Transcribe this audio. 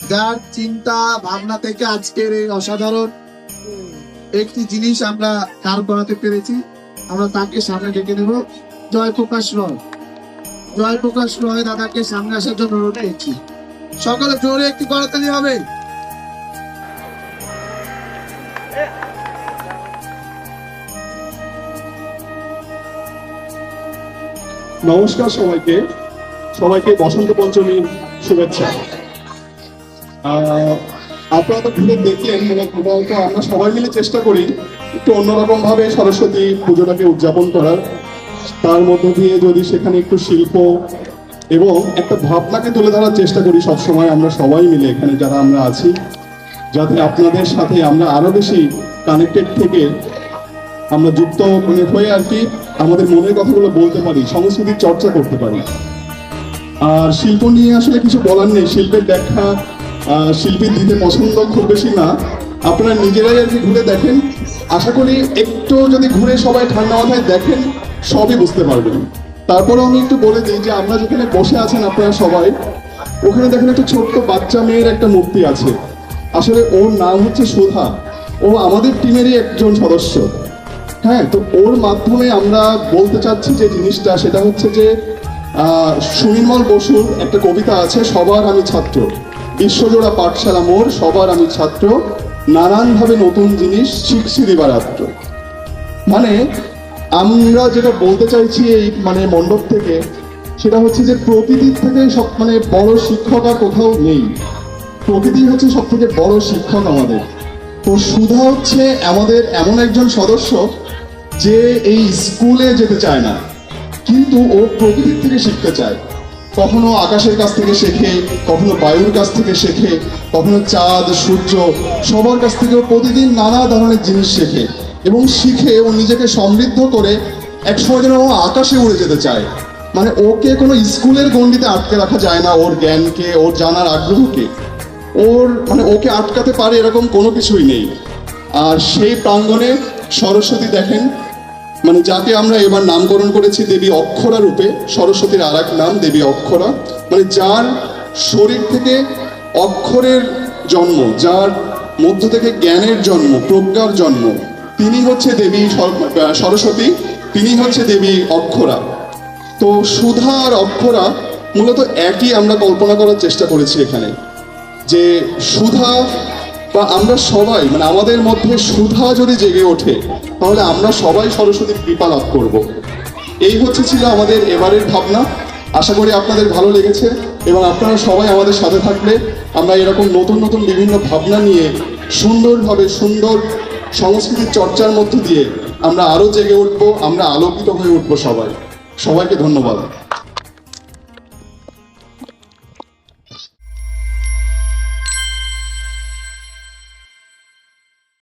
যার চিন্তা ভাবনা থেকে আজকের এই অসাধারণ একটি জিনিস আমরা দাঁড় করাতে পেরেছি, আমরা তাকে সামনে ডেকে নেব। জয়প্রকাশ রয়, জয়প্রকাশ রয় দাদাকে সামনে আসার জন্য অনুরোধ করছি। সকলে জোরে একটি করতালি হবে। নমস্কার সবাইকে, সবাইকে বসন্ত পঞ্চমীর শুভেচ্ছা। আপনারা তো ঘুরে দেখলেন, হয়তো আমরা সবাই মিলে চেষ্টা করি একটু অন্যরকম ভাবে সরস্বতী পুজোটাকে উদযাপন করার। তার মধ্য দিয়ে যদি সেখানে একটু শিল্প এবং একটা ভাবনাকে তুলে ধরার চেষ্টা করি সবসময় আমরা সবাই মিলে এখানে যারা আমরা আছি, যাতে আপনাদের সাথে আমরা আরো বেশি কানেক্টেড থেকে আমরা যুক্ত হয়ে আর কি আমাদের মনের কথাগুলো বলতে পারি, সংস্কৃতির চর্চা করতে পারি। আর শিল্প নিয়ে আসলে কিছু বলার নেই, শিল্পের ব্যাখ্যা শিল্পীর দিতে পছন্দ খুব বেশি না, আপনারা নিজেরাই আর কি ঘুরে দেখেন। আশা করি একটু যদি ঘুরে সবাই ঠান্ডা মাথায় দেখেন সবই বুঝতে পারবেন। তারপরেও আমি একটু বলে দিই যে আমরা যেখানে বসে আছেন আপনারা সবাই, ওখানে দেখেন একটা ছোট্ট বাচ্চা মেয়ের একটা মূর্তি আছে। আসলে ওর নাম হচ্ছে সুধা, ও আমাদের টিমেরই একজন সদস্য। হ্যাঁ, তো ওর মাধ্যমে আমরা বলতে চাচ্ছি যে জিনিসটা, সেটা হচ্ছে যে সুনির্মল বসুর একটা কবিতা আছে, সবার আমি ছাত্র, বিশ্বজোড়া পাঠশালা মোর, সবার আমি ছাত্র, নানানভাবে নতুন জিনিস শিখছি দিবারাত্র। মানে আমরা যেটা বলতে চাইছি এই মণ্ডপ থেকে, সেটা হচ্ছে যে প্রকৃতির থেকে সব বড় শিক্ষক আর কোথাও নেই। প্রকৃতি হচ্ছে সব থেকে বড় শিক্ষক আমাদের। তো সুধা হচ্ছে আমাদের এমন একজন সদস্য যে এই স্কুলে যেতে চায় না, কিন্তু ও প্রকৃতির থেকে শিখতে চায়। কখনো আকাশের কাছ থেকে শেখে, কখনো বায়ুর কাছ থেকে শেখে, কখনো চাঁদ সূর্য, সবার কাছ থেকে ও প্রতিদিন নানা ধরনের জিনিস শেখে এবং শিখে ও নিজেকে সমৃদ্ধ করে একসময় যেন ও আকাশে উড়ে যেতে চায়। ওকে কোনো স্কুলের গণ্ডিতে আটকে রাখা যায় না, ওর জ্ঞানকে, ওর জানার আগ্রহকে। ওর ওকে আটকাতে পারে এরকম কোনো কিছুই নেই। আর সেই প্রাঙ্গণে সরস্বতী দেখেন, যাকে আমরা এবার নামকরণ করেছি দেবী অক্ষরা রূপে। সরস্বতীর আর এক নাম দেবী অক্ষরা, যার শরীর থেকে অক্ষরের জন্ম, যার মধ্য থেকে জ্ঞানের জন্ম, প্রজ্ঞার জন্ম, তিনি হচ্ছে দেবী সরস্বতী, তিনি হচ্ছে দেবী অক্ষরা। তো সুধা আর অক্ষরা মূলত একই আমরা কল্পনা করার চেষ্টা করেছি এখানে, যে সুধা বা আমরা সবাই আমাদের মধ্যে সুধা যদি জেগে ওঠে, তাহলে আমরা সবাই সরস্বতীর কৃপা লাভ করব। এই ছিল আমাদের এবারের ভাবনা। আশা করি আপনাদের ভালো লেগেছে এবং আপনারা সবাই আমাদের সাথে থাকলে আমরা এরকম নতুন নতুন বিভিন্ন ভাবনা নিয়ে সুন্দরভাবে সুন্দর সংস্কৃতির চর্চার মধ্য দিয়ে আমরা আরো জেগে উঠবো, আমরা আলোকিত হয়ে উঠবো। সবাইকে ধন্যবাদ।